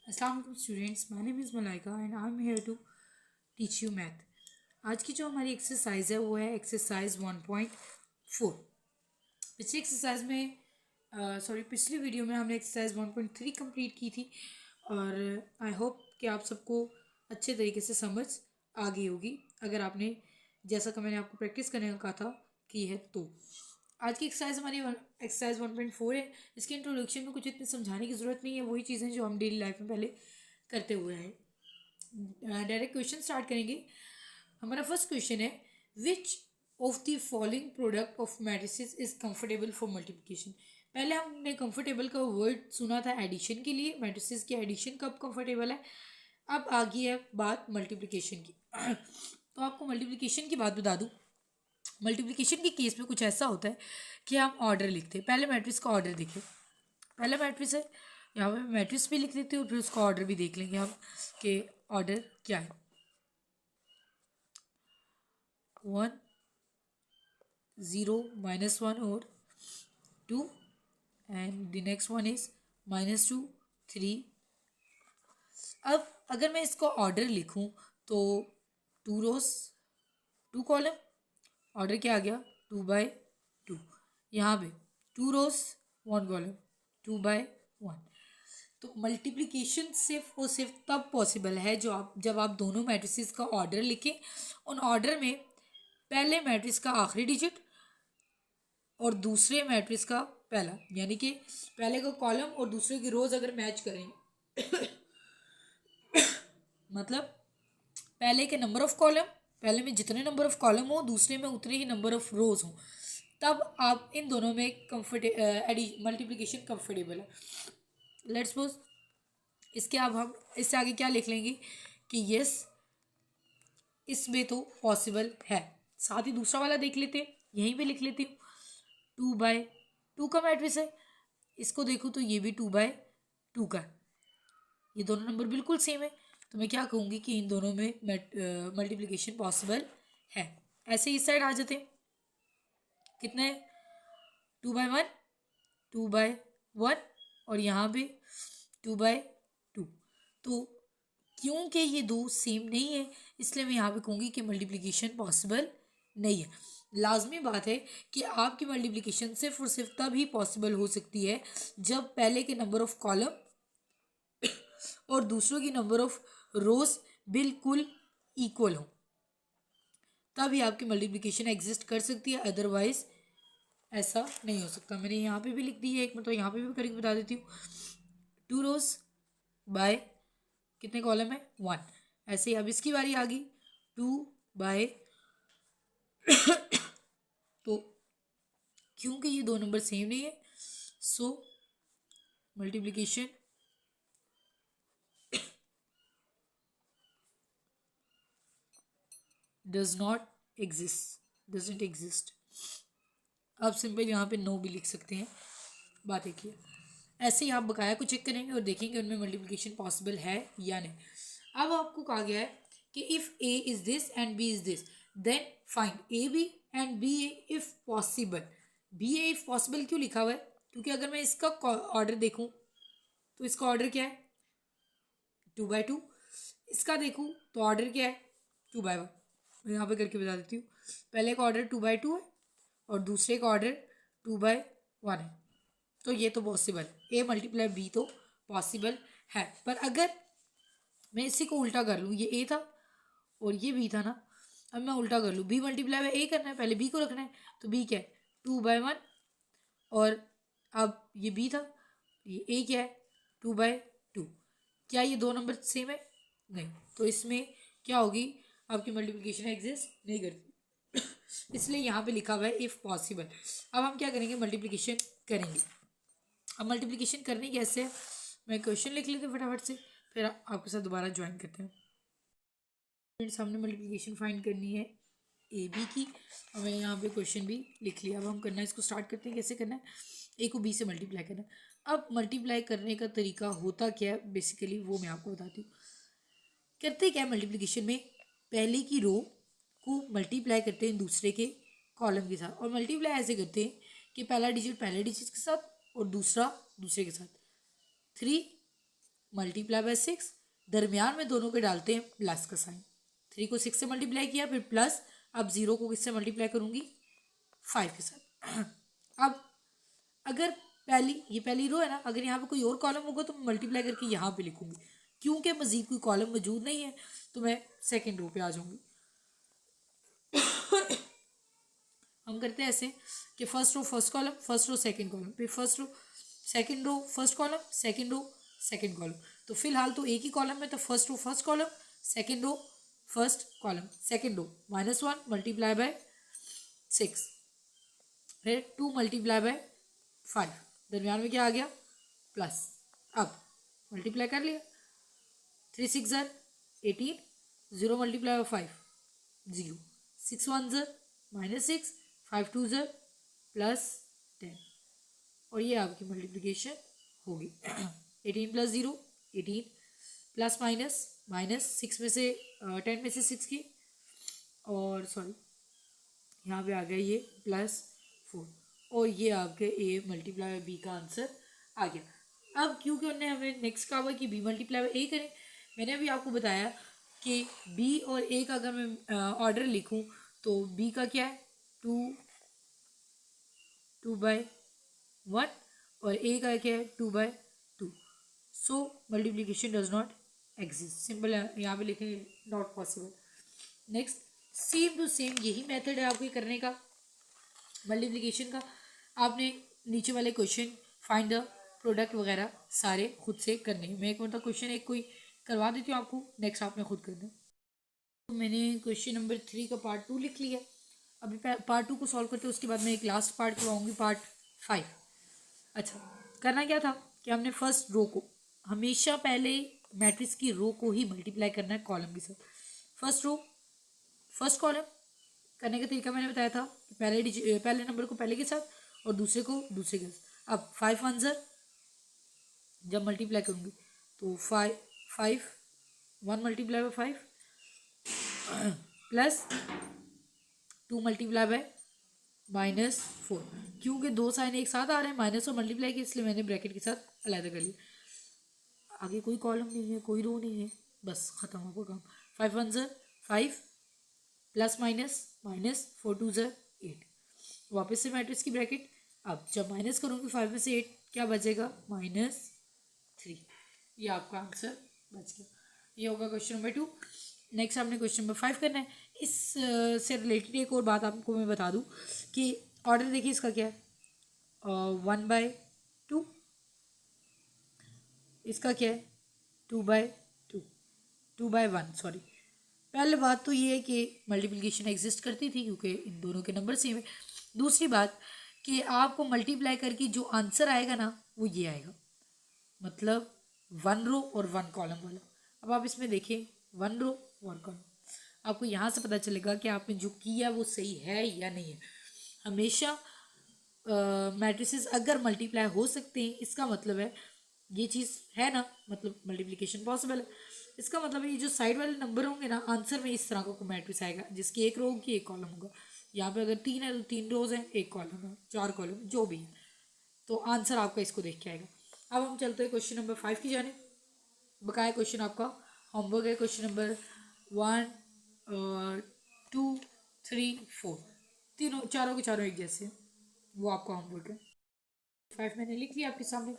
Assalamualaikum students, my name is Malaika and I am here to teach you math. आज की जो हमारी exercise है वो है एक्सरसाइज 1.4। पिछली एक्सरसाइज में पिछली वीडियो में हमने एक्सरसाइज 1.3 कंप्लीट की थी और आई होप कि आप सबको अच्छे तरीके से समझ आ गई होगी अगर आपने जैसा कि मैंने आपको प्रैक्टिस करने का कहा था की है तो। आज की एक्सरसाइज हमारी एक्सरसाइज 1.4 है। इसके इंट्रोडक्शन में कुछ इतनी समझाने की ज़रूरत नहीं है, वही चीज़ें जो हम डेली लाइफ में पहले करते हुए हैं। डायरेक्ट क्वेश्चन स्टार्ट करेंगे। हमारा फर्स्ट क्वेश्चन है, which of the following product of matrices is comfortable for multiplication. पहले हमने कंफर्टेबल का वर्ड सुना था एडिशन के लिए, मैट्रिसेस की एडिशन कब कंफर्टेबल है। अब आ गई है बात मल्टीप्लिकेशन की। तो आपको मल्टीप्लिकेशन की बात बता दूँ। मल्टीप्लिकेशन के केस में कुछ ऐसा होता है कि हम ऑर्डर लिखते हैं। पहले मैट्रिक्स का ऑर्डर देखें, पहला मैट्रिक्स है, यहाँ पे मैट्रिक्स भी लिख देते हैं और फिर उसका ऑर्डर भी देख लेंगे हम कि ऑर्डर क्या है। 1 0 -1 और 2 and the next one is -2 3। अब अगर मैं इसको ऑर्डर लिखूं तो 2 रोज 2 कॉलम, ऑर्डर क्या आ गया 2/2। यहाँ पे 2 रोज 1 कॉलम 2/1। तो मल्टीप्लिकेशन सिर्फ और सिर्फ तब पॉसिबल है जब आप दोनों मैट्रिसेस का ऑर्डर लिखें। उन ऑर्डर में पहले मैट्रिक्स का आखिरी डिजिट और दूसरे मैट्रिक्स का पहला, यानी कि पहले का कॉलम और दूसरे की रोज अगर मैच करेंगे मतलब पहले के नंबर ऑफ कॉलम, पहले में जितने नंबर ऑफ कॉलम हो दूसरे में उतने ही नंबर ऑफ रोज हो, तब आप इन दोनों में मल्टीप्लिकेशन कंफर्टेबल है। लेट्स सपोज इसके अब हम इससे आगे क्या लिख लेंगे कि यस इसमें तो पॉसिबल है। साथ ही दूसरा वाला देख लेते हैं, यहीं पे लिख लेती हूँ 2/2 का मैट्रिक्स है। इसको देखूँ तो ये भी 2/2 का है, ये दोनों नंबर बिल्कुल सेम है। तो मैं क्या कहूँगी कि इन दोनों में मल्टीप्लिकेशन पॉसिबल है। ऐसे इस साइड आ जाते हैं, कितने 2/1 2/1 और यहाँ पे 2/2। तो क्योंकि ये दो सेम नहीं है इसलिए मैं यहाँ पे कहूँगी कि मल्टीप्लिकेशन पॉसिबल नहीं है। लाजमी बात है कि आपकी मल्टीप्लिकेशन सिर्फ और सिर्फ तब ही पॉसिबल हो सकती है जब पहले के नंबर ऑफ कॉलम और दूसरों की नंबर ऑफ रोज बिल्कुल इक्वल हो, तभी आपकी मल्टीप्लिकेशन एग्जिस्ट कर सकती है, अदरवाइज ऐसा नहीं हो सकता। मैंने यहाँ पे भी लिख दी है, एक मतलब यहाँ पे भी करके बता देती हूँ। 2 रोज बाय कितने कॉलम है 1। ऐसे ही अब इसकी बारी आ गई 2/, तो क्योंकि ये दो नंबर सेम नहीं है so multiplication does not doesn't exist. आप सिंपल यहाँ पे नो भी लिख सकते हैं, बात एक ही है। ऐसे ही आप बकाया को चेक करेंगे और देखेंगे उनमें मल्टीप्लिकेशन पॉसिबल है या नहीं। अब आपको कहा गया है कि if A is this and B is this then find A B and B A if possible. B A if possible क्यों लिखा हुआ है? क्योंकि अगर मैं इसका ऑर्डर देखूँ तो इसका ऑर्डर क्या है 2/2। इसका देखूँ तो ऑर्डर क्या है 2/1। मैं यहाँ पे करके बता देती हूँ, पहले का ऑर्डर 2/2 है और दूसरे का ऑर्डर 2/1 है। तो ये तो पॉसिबल, ए मल्टीप्लाई बी तो पॉसिबल है। पर अगर मैं इसी को उल्टा कर लूँ, ये ए था और ये बी था ना, अब मैं उल्टा कर लूँ, बी मल्टीप्लाई बाय ए करना है, पहले बी को रखना है, तो बी क्या है 2/1 और अब ये बी था, ये ए क्या है 2/2। क्या ये दो नंबर सेम है? नहीं, तो इसमें क्या होगी आपकी मल्टीप्लिकेशन एग्जिस्ट नहीं करती इसलिए यहाँ पे लिखा हुआ है इफ़ पॉसिबल। अब हम क्या करेंगे मल्टीप्लिकेशन करेंगे। अब मल्टीप्लिकेशन करनी कैसे है, मैं क्वेश्चन लिख लेती हूँ फटाफट से, फिर आपके साथ दोबारा ज्वाइन करते हैं। फ्रेंड्स हमने मल्टीप्लिकेशन फाइंड करनी है ए बी की और मैंने यहाँ पे क्वेश्चन भी लिख लिया। अब हम करना है, इसको स्टार्ट करते हैं कैसे करना है। ए को बी से मल्टीप्लाई करना है। अब मल्टीप्लाई करने का तरीका होता क्या है बेसिकली वो मैं आपको बताती हूँ। करते क्या है मल्टीप्लिकेशन में, पहले की रो को मल्टीप्लाई करते हैं दूसरे के कॉलम के साथ, और मल्टीप्लाई ऐसे करते हैं कि पहला डिजिट पहले डिजिट के साथ और दूसरा दूसरे के साथ। 3 मल्टीप्लाई बाय 6, दरमियान में दोनों के डालते हैं प्लस का साइन। 3 को 6 से मल्टीप्लाई किया, फिर प्लस, अब 0 को किससे मल्टीप्लाई करूँगी, 5 के साथ। अब अगर पहली रो है ना, अगर यहाँ पे कोई और कॉलम होगा तो मैं मल्टीप्लाई करके यहाँ पे लिखूंगी, क्योंकि मजीद कोई कॉलम मौजूद नहीं है तो मैं सेकेंड रो पे आ जाऊंगी। हम करते हैं ऐसे कि first row first column, first row second column, फिर first row second row first column, second row second column. तो फिलहाल तो एक ही कॉलम में, तो first row first column, second row first column, second row -1 multiply by 6, फिर 2 multiply by 5, दरमियान में क्या आ गया, प्लस। अब मल्टीप्लाई कर लिया, 3 6 ज़र 18, 0 मल्टीप्लाई बाय 5 0, 6 1 ज़र -6, 5 2 ज़र +10, और ये आपकी मल्टीप्लिकेशन होगी। 18 + 0 18, प्लस माइनस माइनस 6 में से 10 में से 6 की, और सॉरी यहाँ पे आ गया ये +4, और ये आपके ए मल्टीप्लाई बाय बी का आंसर आ गया। अब क्योंकि उन्होंने हमें नेक्स्ट कहा हुआ कि बी मल्टीप्लाई बाय ए करें, मैंने अभी आपको बताया कि बी और ए का अगर मैं ऑर्डर लिखूं तो बी का क्या है 2/1 और ए का क्या है 2/2, so multiplication does not exist, simple है, यहाँ पे लिखेंगे not possible. Next same to same यही मेथड है आपके करने का मल्टीप्लिकेशन का। आपने नीचे वाले क्वेश्चन फाइंड द प्रोडक्ट वगैरह सारे खुद से करने हैं। मैं एक मतलब क्वेश्चन एक कोई करवा देती हूँ आपको, नेक्स्ट आपने खुद करना है। तो मैंने क्वेश्चन नंबर 3 का पार्ट 2 लिख लिया। अभी पार्ट 2 को सॉल्व करते हैं, उसके बाद मैं एक लास्ट पार्ट करवाऊँगी, पार्ट 5। अच्छा, करना क्या था कि हमने फर्स्ट रो को हमेशा पहले मैट्रिक्स की रो को ही मल्टीप्लाई करना है कॉलम के साथ। फर्स्ट रो फर्स्ट कॉलम करने का तरीका मैंने बताया था, पहले नंबर को पहले के साथ और दूसरे को दूसरे के साथ। अब 5 1 ज़र जब मल्टीप्लाई करूँगी तो 5 1 multiply by 5 plus 2 multiply by -4, क्योंकि दो साइन एक साथ आ रहे हैं माइनस और मल्टीप्लाई के, इसलिए मैंने ब्रैकेट के साथ अलग कर लिया। आगे कोई कॉलम नहीं है, कोई रो नहीं है, बस खत्म हो काम। 5 1 ज़र 5 प्लस माइनस 4 2 ज़र 8, वापस से मैट्रिक्स की ब्रैकेट। अब जब माइनस करूँगी 5 में से 8 क्या बचेगा -3, ये आपका आंसर बच गया। ये होगा क्वेश्चन नंबर 2। नेक्स्ट आपने क्वेश्चन नंबर 5 करना है। इस से रिलेटेड एक और बात आपको मैं बता दूं कि ऑर्डर देखिए इसका क्या है, 1/2, इसका क्या है 2/2, 2/1 सॉरी। पहली बात तो ये है कि मल्टीप्लिकेशन एग्जिस्ट करती थी क्योंकि इन दोनों के नंबर सेम है। दूसरी बात कि आपको मल्टीप्लाई करके जो आंसर आएगा ना वो ये आएगा, मतलब 1 रो और 1 कॉलम वाला। अब आप इसमें देखिए 1 रो 1 कॉलम, आपको यहाँ से पता चलेगा कि आपने जो किया वो सही है या नहीं है। हमेशा मैट्रिसेस अगर मल्टीप्लाई हो सकते हैं इसका मतलब है ये चीज़ है ना, मतलब मल्टीप्लिकेशन पॉसिबल है। इसका मतलब ये जो साइड वाले नंबर होंगे ना आंसर में इस तरह का मैट्रिक्स आएगा जिसकी एक रो होगी एक कॉलम होगा। यहाँ पे अगर 3 है तो 3 रोज हैं, एक कॉलम है, 4 कॉलम जो भी है, तो आंसर आपका इसको देख के आएगा। अब हम चलते हैं क्वेश्चन नंबर 5 की जाने। बकाया क्वेश्चन आपका होमवर्क है, क्वेश्चन नंबर 1 2 3 4, तीनों चारों के चारों एक जैसे, वो आपका होमवर्क है। 5 मैंने लिख लिया आपके सामने,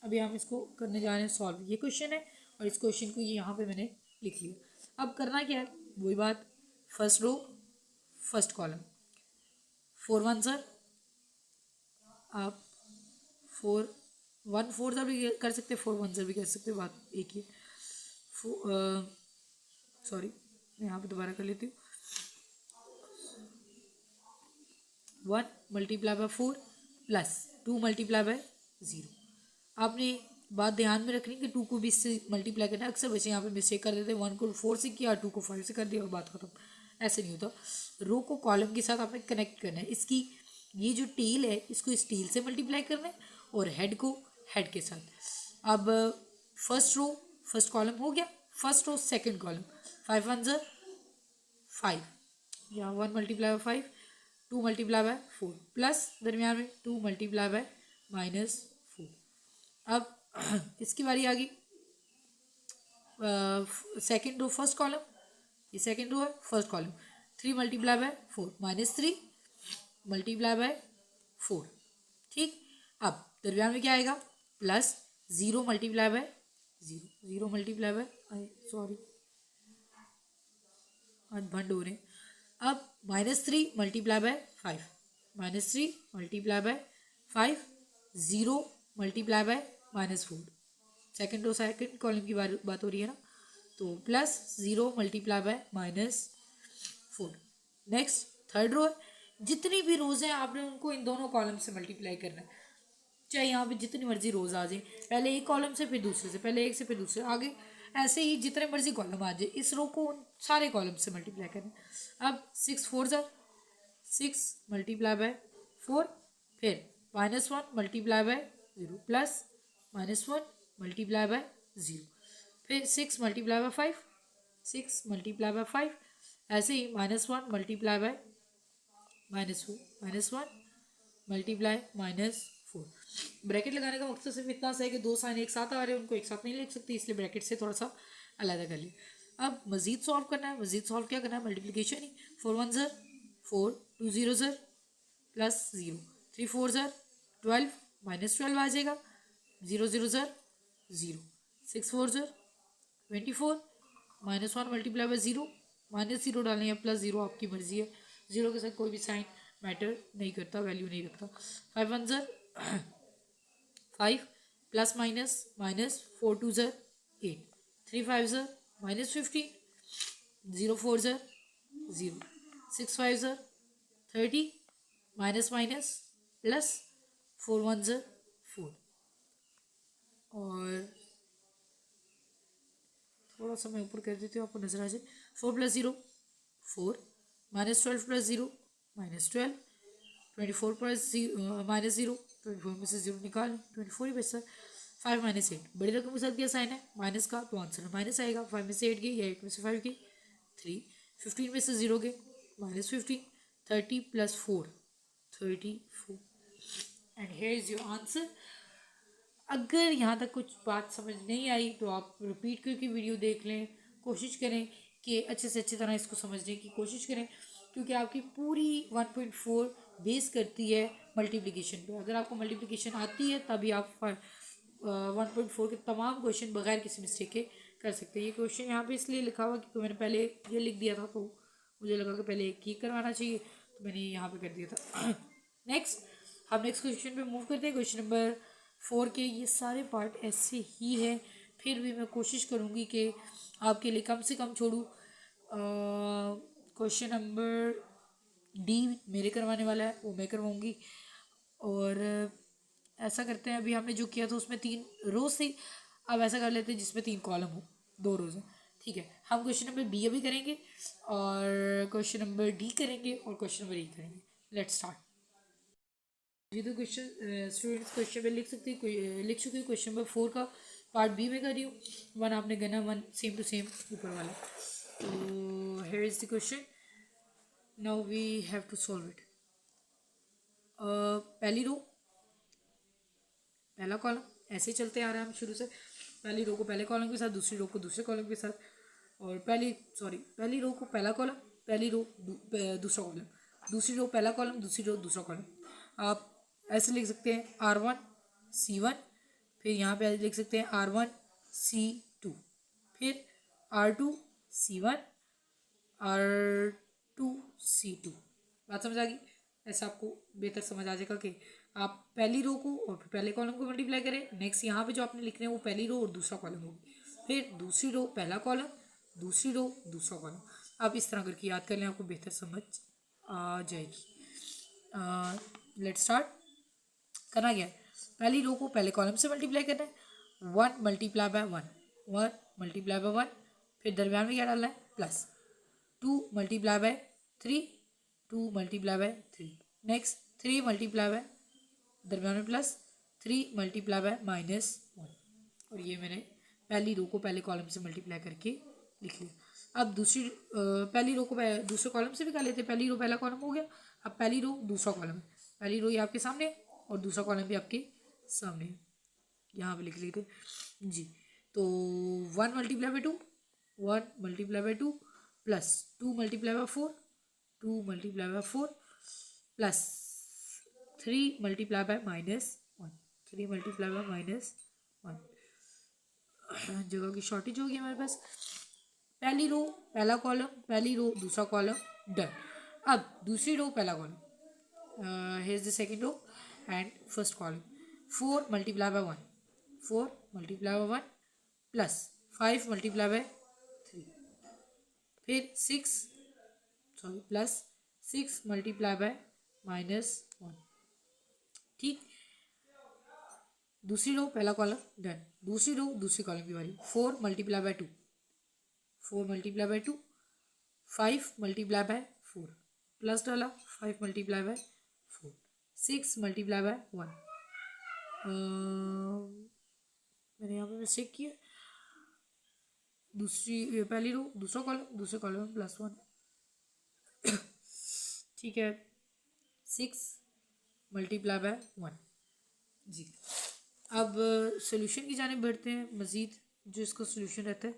अभी हम इसको करने जा रहे हैं सॉल्व। ये क्वेश्चन है और इस क्वेश्चन को ये यहाँ पे मैंने लिख लिया। अब करना क्या है वही बात, फर्स्ट रो फर्स्ट कॉलम, 4 1 ज़र, आप 4 1 4 ज़र भी कर सकते, 4 1 ज़र भी कर सकते, बात एक ही। सॉरी मैं यहाँ पे दोबारा कर लेती हूँ। 1 multiply by 4 plus 2 multiply by 0। आपने बात ध्यान में रखनी कि 2 को भी इससे मल्टीप्लाई करना है। अक्सर बच्चे यहाँ पे मिस्टेक कर देते हैं, 1 को 4 से किया, 2 को 5 से कर दिया और बात खत्म। ऐसे नहीं होता, रो को कॉलम के साथ आपने कनेक्ट करना है। इसकी ये जो टेल है इसको इस टेल से मल्टीप्लाई करना है और हेड को हेड के साथ। अब फर्स्ट रो फर्स्ट कॉलम हो गया, फर्स्ट रो सेकंड कॉलम, 5 1 ज़र 5, यहाँ 1 multiply by 5, 2 multiply by 4 plus दरमियान में 2 मल्टीप्लाई बाय -4। अब इसकी बारी आ गई, सेकेंड रो फर्स्ट कॉलम, ये सेकेंड रो है first column, 3 multiply by 4 -3 multiply by 4, ठीक। अब दरमियान में क्या आएगा, plus 0 multiply by 0, 0 multiply by, sorry आज भंड हो रहे हैं। अब -3 multiply by 5, -3 multiply by 5, 0 multiply by -4, second row second column की बात हो रही है ना, तो plus 0 multiply by -4। Next third row है, जितनी भी रोज हैं आपने उनको इन दोनों कॉलम से मल्टीप्लाई करना है, चाहे यहाँ पे जितनी मर्जी रोज आ जाए, पहले एक कॉलम से फिर दूसरे से, पहले एक से फिर दूसरे, आगे ऐसे ही जितने मर्जी कॉलम आ जाए इस रो को उन सारे कॉलम से मल्टीप्लाई करना है। अब 6 4 ज़ा 6 मल्टीप्लाई बाय 4, फिर -1 multiply by 0 plus -1 multiply by 0, फिर 6 मल्टीप्लाई बाय 5, 6 मल्टीप्लाई बाय 5, ऐसे ही -1 मल्टीप्लाई बाय -4, -1 मल्टीप्लाई -4। ब्रैकेट लगाने का मकसद सिर्फ इतना सा है कि दो साइन एक साथ आ रहे हैं, उनको एक साथ नहीं लिख सकते, इसलिए ब्रैकेट से थोड़ा सा अलग कर लिया। अब मजीद सॉल्व करना है, मजीद सॉल्व क्या करना है, मल्टीप्लिकेशन ही, 4 1 ज़र 4, 2 0 ज़र प्लस 0, 3 4 ज़र 12 -12 आ जाएगा, 0 0 ज़र 0, 6 4 ज़र 24, -1 मल्टीप्लाई बाय 0, -0 डालने या प्लस 0 आपकी मर्जी है, 0 के साथ कोई भी साइन मैटर नहीं करता, वैल्यू नहीं रखता। 5 1 ज़र 5 प्लस माइनस -4 2 ज़र 8, 3 5 ज़र -15, 0 4 ज़र 0, 6 5 ज़र 30, माइनस माइनस प्लस 4 1 ज़र 4, और थोड़ा सा मैं ऊपर कर देती हूँ आपको नजर आ जाए, 4 + 0 4, -12 + 0 -12, 24 + 0 -0, 24 में से 0 निकाल, 24 ही बचता है। 5 - 8 बड़ी रकम के साथ क्या साइन है, माइनस का, तो आंसर माइनस आएगा। 5 में से 8 गई या 8 में से 5 गई 3, 15 में से 0 गए -15, 30 + 4 34, and here is your answer. अगर यहाँ तक कुछ बात समझ नहीं आई तो आप रिपीट करके वीडियो देख लें, कोशिश करें कि अच्छे से अच्छी तरह इसको समझने की कोशिश करें, क्योंकि आपकी पूरी 1.4 बेस करती है मल्टीप्लिकेशन पे। अगर आपको मल्टीप्लिकेशन आती है तभी आप 1.4 के तमाम क्वेश्चन बगैर किसी मिस्टेक के कर सकते हैं। ये क्वेश्चन यहाँ पे इसलिए लिखा हुआ क्योंकि मैंने पहले ये लिख दिया था, तो मुझे लगा कि पहले एक ही करवाना चाहिए, तो मैंने यहाँ पे कर दिया था। नेक्स्ट हम नेक्स्ट क्वेश्चन पे मूव करते हैं। क्वेश्चन नंबर 4 के ये सारे पार्ट ऐसे ही है, फिर भी मैं कोशिश करूँगी कि आपके लिए कम से कम छोड़ूँ। क्वेश्चन नंबर डी मेरे करवाने वाला है, वो मैं करवाऊँगी। और ऐसा करते हैं, अभी हमने जो किया था उसमें 3 रोज थी, अब ऐसा कर लेते हैं जिसमें 3 कॉलम हो, 2 रोज हैं, ठीक है। हम क्वेश्चन नंबर बी अभी करेंगे और क्वेश्चन नंबर डी करेंगे और क्वेश्चन नंबर ई करेंगे। Let's start. ये तो क्वेश्चन स्टूडेंट्स क्वेश्चन में लिख सकते हैं, लिख चुके हैं। क्वेश्चन नंबर 4 का पार्ट बी में कर रही हूँ, 1 आपने करना, 1 सेम टू सेम ऊपर वाला। तो here is the question, now we have to solve it. पहली रो पहला कॉलम ऐसे चलते आ रहे हैं हम शुरू से, पहली रो को पहले कॉलम के साथ, दूसरी रो को दूसरे कॉलम के साथ, और पहली रो को पहला कॉलम, पहली रो दूसरा कॉलम, दूसरी रो पहला कॉलम, दूसरी रो दूसरा कॉलम। आप ऐसे लिख सकते हैं R1 C1, फिर यहाँ पे लिख सकते हैं R1 C2, फिर R2 C1 R2 C2। बात समझ आ गई? ऐसा आपको बेहतर समझ आ जाएगा कि आप पहली रो को और फिर पहले कॉलम को मल्टीप्लाई करें। नेक्स्ट यहाँ पे जो आपने लिख रहे हैं वो पहली रो और दूसरा कॉलम होगी, फिर दूसरी रो पहला कॉलम, दूसरी रो दूसरा कॉलम। आप इस तरह करके याद कर लें, आपको बेहतर समझ आ जाएगी। Let's start. करना क्या है, पहली रो को पहले कॉलम से मल्टीप्लाई करना है, 1 मल्टीप्लाई बाय 1, 1 मल्टीप्लाई बाय 1, फिर दरम्यान में क्या डालना है, plus 2 multiply by 3, 2 multiply by 3, next 3 multiply bye, दरम्यान में प्लस 3 मल्टीप्लाई बाय -1, और ये मैंने पहली रो को पहले कॉलम से मल्टीप्लाई करके लिख लिया। अब दूसरी पहली रो को दूसरे कॉलम से भी कर लेते हैं। पहली रो पहला कॉलम हो गया, अब पहली रो दूसरा कॉलम है, पहली रो ये आपके सामने और दूसरा कॉलम भी आपके सामने है, यहाँ पे लिख लेते जी। तो 1 multiply by 2, 1 multiply by 2 plus 2 multiply by 4, 2 multiply by 4 plus 3 multiply by -1, 3 multiply by -1। जगह की शॉर्टेज होगी हमारे पास। पहली रो पहला कॉलम, पहली रो दूसरा कॉलम, डन। अब दूसरी रो पहला कॉलम, here is the second row and first column. 4 multiply by 1, 4 multiply by 1 plus 5 multiply by 3, फिर 6 सॉरी प्लस 6 मल्टीप्लाई बाय -1। ठीक, दूसरी रो पहला कॉलम, डन। दूसरी रो दूसरी कॉलम की बारी। 4 multiply bye 2, 4 multiply bye 2, 5 multiply by 4 plus डाला 5 मल्टीप्लाई बाय 4, 6 मल्टीप्लाई बाय 1। मैंने यहाँ पे मिस्टेक किया। दूसरी पहली रो दूसरा कॉलम, दूसरे कॉलम में +1। ठीक है, 6 मल्टीप्लाई बाय 1 जी। अब सोल्यूशन की जाने बढ़ते हैं मज़ीद। जो इसका सोल्यूशन रहता है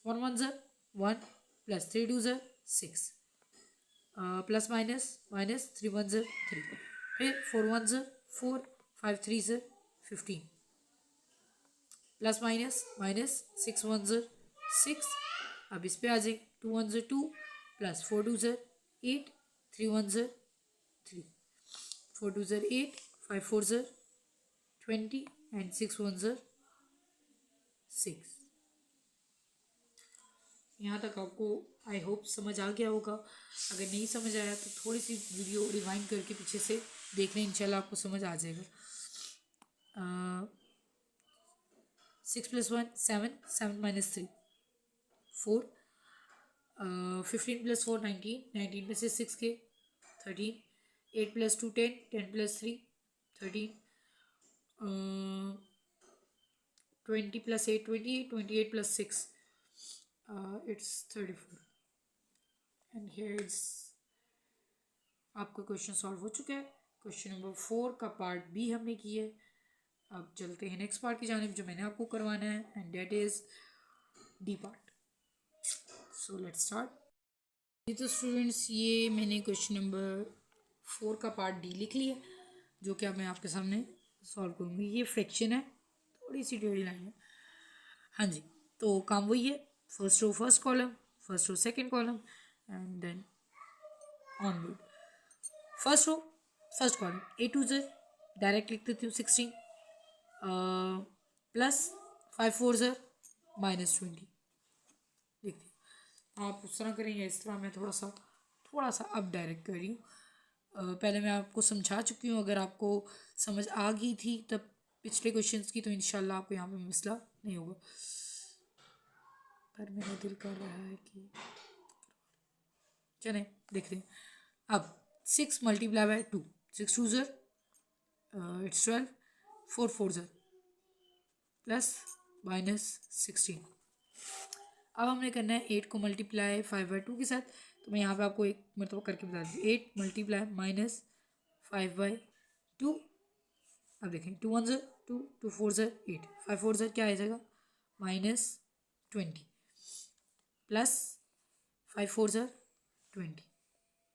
1 1 ज़र 1 प्लस 3 2 ज़र 6 प्लस माइनस माइनस 3 1 ज़र 3, फिर 4 1 ज़र 4 5 3 ज़र 15 प्लस माइनस माइनस 6 1 ज़र 6। अब इस पे आ जाए 2 1 ज़र 2 प्लस 4 2 ज़र 8 3 1 ज़र 3, 4 2 ज़र 8 5 4 ज़र 20 एंड 6 1 ज़र 6। यहाँ तक आपको आई होप समझ आ गया होगा। अगर नहीं समझ आया तो थोड़ी सी वीडियो रिवाइंड करके पीछे से देख लें, इंशाल्लाह आपको समझ आ जाएगा। 6 + 1 7, 7 - 3 4, 15 + 4 19, 19 में से 6 के 13, 8 + 2 10, 10 + 3 13, 20 + 8 28, 28 + 6 it's 34 एंड हियर इट्स आपका क्वेश्चन सॉल्व हो चुका है। क्वेश्चन नंबर 4 का पार्ट बी हमने किया है। अब चलते हैं नेक्स्ट पार्ट की जानिब जो मैंने आपको करवाना है and that is D part. So let's start. तो स्टूडेंट्स ये मैंने क्वेश्चन नंबर 4 का पार्ट डी लिख लिया, जो कि अब मैं आपके सामने सॉल्व करूँगी। ये फ्रैक्शन है, थोड़ी सी टेढ़ी लाइन है। हाँ जी, तो काम वही है, first row first column, first row second column and then onward. First row first column A to Z direct लिख देती हूँ 16 प्लस 5 4 ज़र -20 लिखती हूँ। आप उस तरह करेंगे, इस तरह मैं थोड़ा सा अब डायरेक्ट कर रही हूँ। पहले मैं आपको समझा चुकी हूँ, अगर आपको समझ आ गई थी तब पिछले क्वेश्चंस की तो इंशाल्लाह आपको यहाँ पे मसला नहीं होगा। पर मेरा दिल कर रहा है कि चलें देखते हैं। अब 6 मल्टीप्लाई बाय 2, 6 2 ज़र इट्स 12, 4 4 ज़र प्लस -16। अब हमने करना है 8 को मल्टीप्लाई 5/2 के साथ। तो मैं यहाँ पे आपको एक मतलब करके बता दूँ, 8 मल्टीप्लाई -5/2। अब देखें 2 1 ज़र 2, 2 4 ज़र 8, 5 4 ज़र क्या आ जाएगा -20 प्लस 5 4 ज़र 20।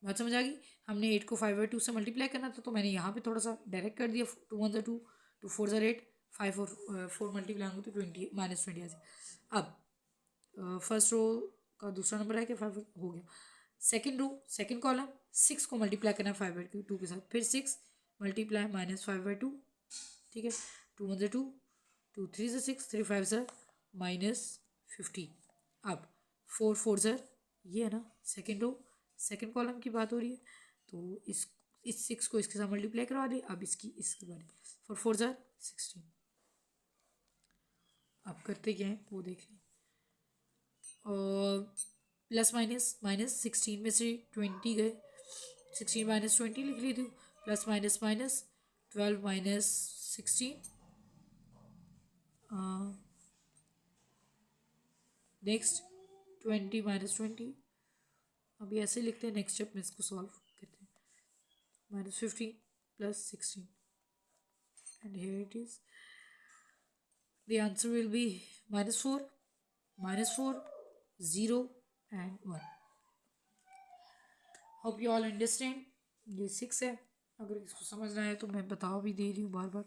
बात समझ आ गई। हमने 8 को 5/2 से मल्टीप्लाई करना था, तो मैंने यहाँ पे थोड़ा सा डायरेक्ट कर दिया। 2 1 ज़र 2, 2 4 ज़र 8, 5 और 4 मल्टीप्लाई होंगे तो 20 -20 आ जाए। अब फर्स्ट रो का दूसरा नंबर है कि 5 हो गया। सेकंड रो सेकंड कॉलम 6 को मल्टीप्लाई करना है 5/2 के साथ, फिर 6 मल्टीप्लाई -5/2। ठीक है, 2 1 ज़र 2, 2 3 ज़र 6, 3 5 ज़र -15। अब 4 4 ज़र ये है ना सेकंड रो सेकंड कॉलम की बात हो रही है, तो इस 6 को इसके साथ मल्टीप्लाई करवा दें। अब इसके बारे में 4 4 ज़र 16। अब करते क्या हैं वो देख लें। और प्लस माइनस माइनस 16 में से 20 गए, 16 - 20 लिख लेती हूँ। Plus minus minus 12 - 16 next 20 - 20। अभी ऐसे लिखते हैं, नेक्स्ट स्टेप में इसको सॉल्व करते हैं। -15 + 16 and here it is The answer will be -4, -4, 0 and 1. Hope you all understand. ये 6 है, अगर इसको समझना है तो मैं बता भी दे रही हूँ बार बार,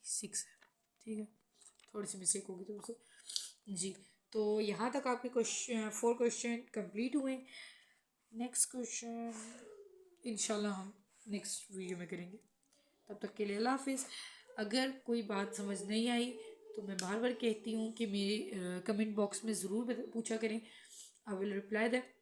6 है, ठीक है, थोड़ी सी मिस्टेक होगी तो उसे जी। तो यहाँ तक आपके क्वेश्चन 4 क्वेश्चन कंप्लीट हुए। नेक्स्ट क्वेश्चन इंशाल्लाह हम नेक्स्ट वीडियो में करेंगे। तब तक के लिए अल्लाह हाफिज़। अगर कोई बात समझ नहीं आई तो मैं बार बार कहती हूँ कि मेरे कमेंट बॉक्स में ज़रूर पूछा करें, आई विल रिप्लाई दैट।